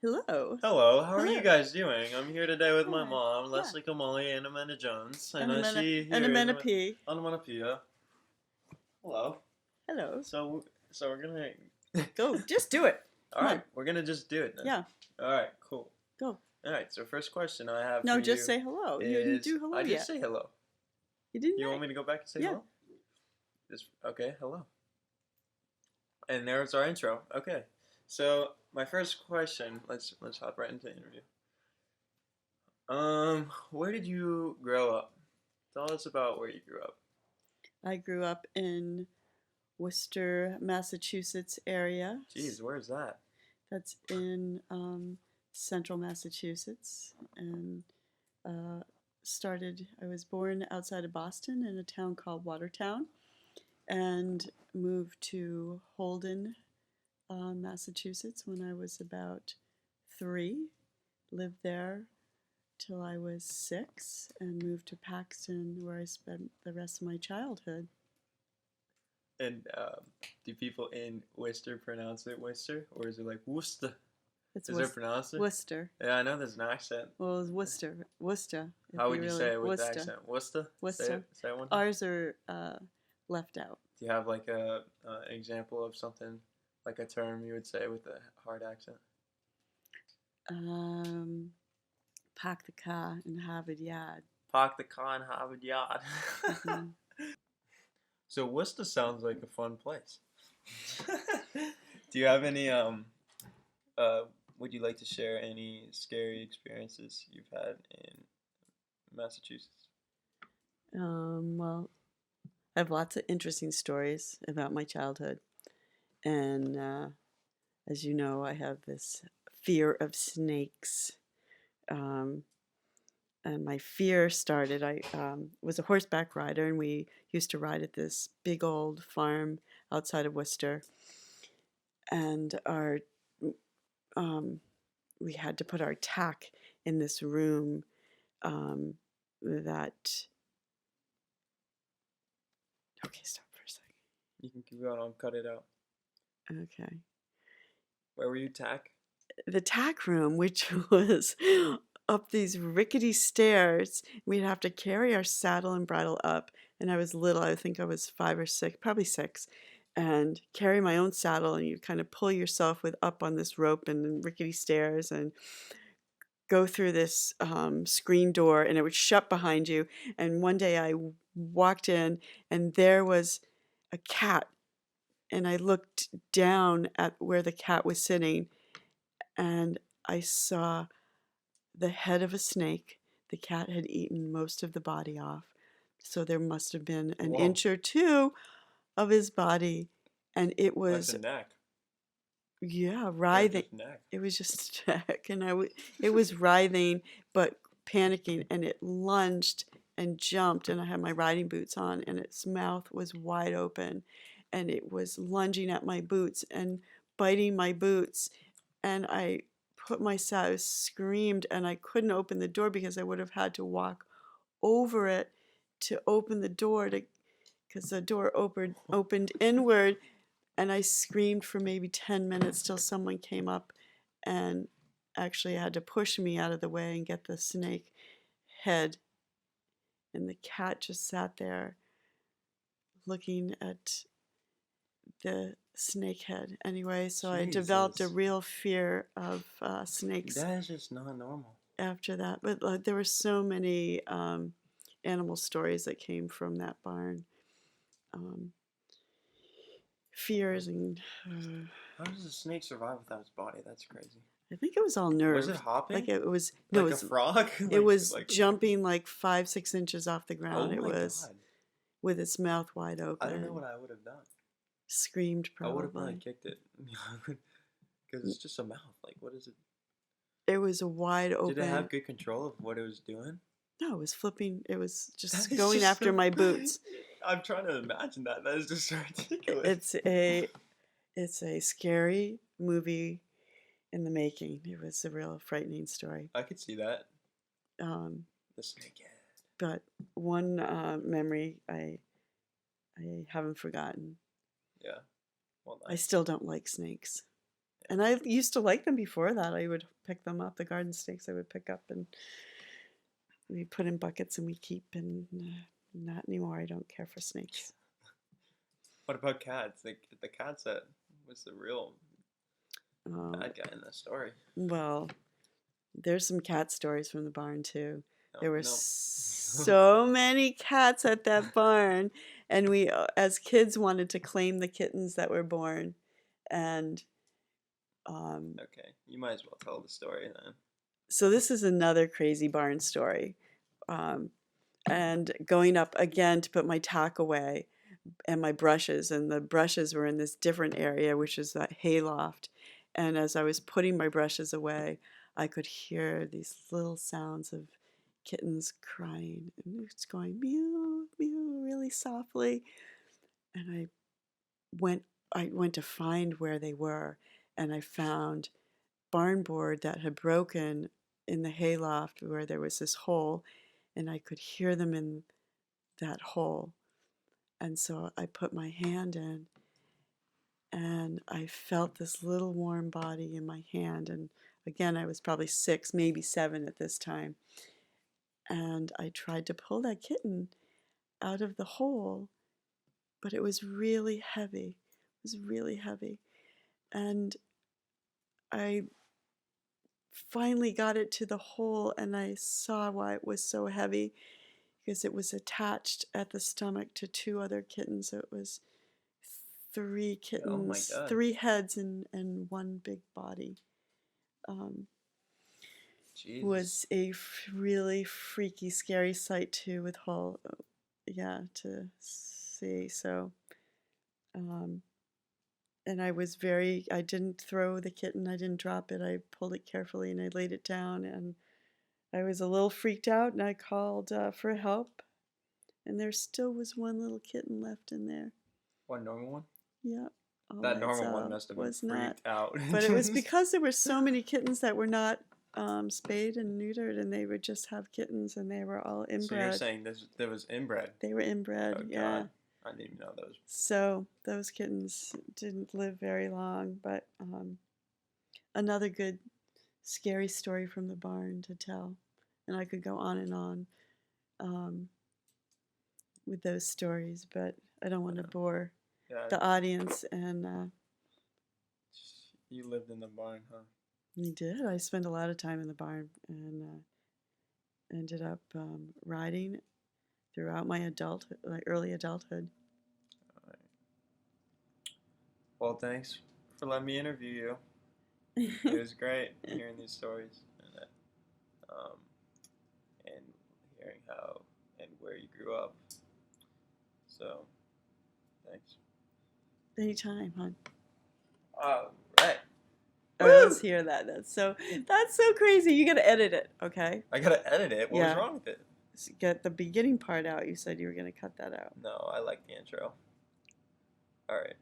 Hello. Hello, how are you Hello. guys doing? I'm here today with my Hi. mom, Yeah. Leslie Kamali, and Amanda Jones, and And I Amanda see and here Amanda P. Onomatopoeia. Hello. Hello. So we're gonna. Go. Just do it. All Come right, on. we're gonna just do it then. Yeah. All right, cool. Go. All right, so first question I have No, for just you say hello. You didn't is do hello I did yet. say hello. You didn't You want yet? me to go back and say Yeah. hello? Just okay, hello. And there's our intro. Okay, so my first question. Let's hop right into the interview. Where did you grow up? Tell us about where you grew up. I grew up in Worcester, Massachusetts area. Jeez, where's that? That's in central Massachusetts. And I was born outside of Boston in a town called Watertown and moved to Holden, Massachusetts when I was about 3. Lived there till I was 6 and moved to Paxton where I spent the rest of my childhood. And do people in Worcester pronounce it Worcester, or is it like Worcester? It's Is there pronounced it? Worcester. Yeah, I know there's an accent. Well, it's Worcester. Worcester. How would you say it with Worcester. the accent? Worcester? Worcester. Say it one time. Ours are left out. Do you have like a example of something, like a term you would say with a hard accent? Park the car in Harvard Yard. Park the car in Harvard Yard. Mhm. So Worcester sounds like a fun place. Do you have any would you like to share any scary experiences you've had in Massachusetts? Well, I have lots of interesting stories about my childhood. And as you know, I have this fear of snakes. Um, and my fear started, I was a horseback rider, and we used to ride at this big old farm outside of Worcester. And we had to put our tack in this room that. Okay, stop for a second. You can keep going. I'll cut it out. Okay. Where were you tack? The tack room, which was up these rickety stairs. We'd have to carry our saddle and bridle up. And I was little, I think I was 5 or 6, probably 6, and carry my own saddle. And you kind of pull yourself up on this rope and rickety stairs and go through this screen door, and it would shut behind you. And one day I walked in, and there was a cat. And I looked down at where the cat was sitting, and I saw the head of a snake. The cat had eaten most of the body off. So there must have been an Whoa. inch or two of his body. And it was, That's a neck. yeah, writhing. Just neck. It was just a neck. And it was writhing, but panicking. And it lunged and jumped. And I had my riding boots on, and its mouth was wide open. And it was lunging at my boots and biting my boots. And I screamed, and I couldn't open the door because I would have had to walk over it to open the door because the door opened inward, and I screamed for maybe 10 minutes till someone came up and actually had to push me out of the way and get the snake head. And the cat just sat there looking at the snake head. Anyway, so I developed a real fear of snakes. That is just not normal. After that, but there were so many animal stories that came from that barn. Fears and. How does a snake survive without its body? That's crazy. I think it was all nerves. Was it hopping? Like it was. No, No, like a frog. It was jumping like 5-6 inches off the ground. Oh my God. With its mouth wide open. I don't know what I would have done. Screamed probably. I would have probably kicked it because it's just a mouth. Like, what is it? It was a wide open. Did it have good control of what it was doing? No, it was flipping. It was just going after my boots. I'm trying to imagine that. That is just so ridiculous. It's a scary movie in the making. It was a real frightening story. I could see that. The snake head. But one memory I haven't forgotten. Yeah. Well, I still don't like snakes. And I used to like them before that. I would pick them up, the garden snakes I would pick up, and we put in buckets and we keep, and not anymore. I don't care for snakes. What about cats? The cats that was the real bad guy in the story. Well, there's some cat stories from the barn too. No, There were no. so many cats at that barn, and we, as kids, wanted to claim the kittens that were born, and Okay, you might as well tell the story then. so this is another crazy barn story. And going up again to put my tack away and my brushes, and the brushes were in this different area, which is that hayloft. And as I was putting my brushes away, I could hear these little sounds of kittens crying, and it's going mew mew really softly. And I went to find where they were, and I found barn board that had broken in the hayloft where there was this hole, and I could hear them in that hole. And so I put my hand in, and I felt this little warm body in my hand. And again, I was probably 6, maybe 7 at this time. And I tried to pull that kitten out of the hole, but it was really heavy. It was really heavy. And I finally got it to the hole, and I saw why it was so heavy, because it was attached at the stomach to 2 other kittens. So it was 3 Oh my kittens, God. 3 heads, and 1 big body. Jesus. Was a really freaky, scary sight too, with Hull, yeah, to see. So, and I didn't throw the kitten, I didn't drop it, I pulled it carefully and I laid it down, and I was a little freaked out, and I called for help, and there still was 1 little kitten left in there. One normal one? Yeah. All That normal lights one out. must have been Was not, freaked out. but it was because there were so many kittens that were not spayed and neutered, and they would just have kittens, and they were all inbred. So you're saying there was inbred? They were inbred, Oh, yeah. God. I didn't even know those. So those kittens didn't live very long, but another good scary story from the barn to tell. And I could go on and on with those stories, but I don't want to bore the audience. And you lived in the barn, huh? I did. I spent a lot of time in the barn, and ended up riding throughout my early adulthood. All right. Well, thanks for letting me interview you. It was great hearing these stories and hearing how and where you grew up. So, thanks. Anytime, hon. All right. Oh, let's hear that. That's so crazy. You gotta edit it, okay? I gotta edit it. What was wrong with it? Get the beginning part out. You said you were gonna cut that out. No, I like the intro. All right.